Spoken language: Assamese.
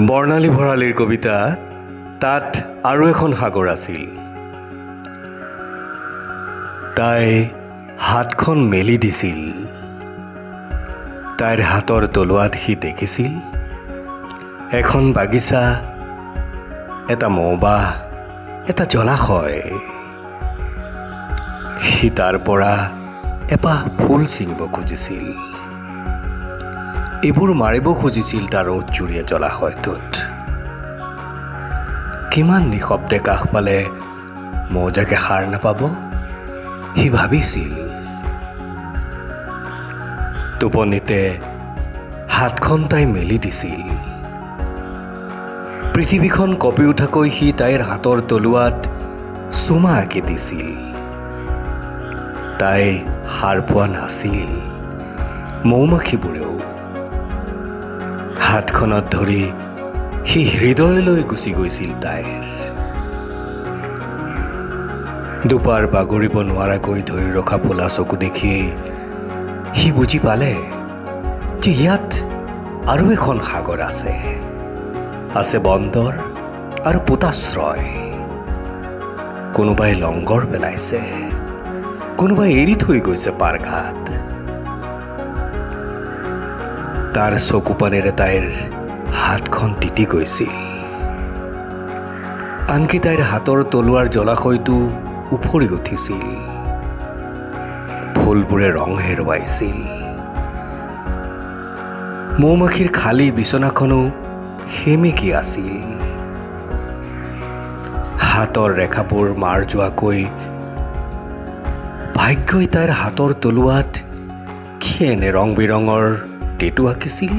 বৰ্ণালী ভৰালীৰ কবিতা তাত আৰু এখন সাগৰ আছিল। তাই হাতখন মেলি দিছিল। তাইৰ হাতৰ তলুৱাত সি দেখিছিল এখন বাগিচা, এটা মৌবাহ, এটা জলাশয়। সি তাৰ পৰা এপাহ ফুল ছিঙিব খুজিছিল। এইবোৰ মাৰিব খুজিছিল তাৰ ৰ'দজুৰীয়া জলাশয়টোত। কিমান নিশব্দে কাষ পালে মৌজাকে সাৰ নাপাব, সি ভাবিছিল। টোপনিতে হাতখন তাই মেলি দিছিল। পৃথিৱীখন কঁপি উঠাকৈ সি তাইৰ হাতৰ তলুৱাত চুমা আঁকি দিছিল। তাই সাৰ পোৱা নাছিল, মৌমাখিবোৰেও। হাতখনত ধৰি সি হৃদয়লৈ গুচি গৈছিল তাইৰ। দুপাৰ বাগৰিব নোৱাৰাকৈ ধৰি ৰখা ফুলা চকু দেখিয়েই সি বুজি পালে যে ইয়াত আৰু এখন সাগৰ আছে। আছে বন্দৰ আৰু পোতাশ্ৰয়। কোনোবাই লংগৰ পেলাইছে, কোনোবাই এৰি থৈ গৈছে পাৰঘাট। তাৰ চকু পানেৰে তাইৰ হাতখন তিতি গৈছিল। আনকি তাইৰ হাতৰ তলুৱাৰ জলাশয়টো উফৰি উঠিছিল। ফুলবোৰে ৰং হেৰুৱাইছিল। মৌমাখিৰ খালী বিচনাখনো সেমেকি আছিল। হাতৰ ৰেখাবোৰ মাৰ যোৱাকৈ ভাগ্যই তাইৰ হাতৰ তলুৱাত কি এনে ৰং বিৰঙৰ টেটু আঁকিছিল।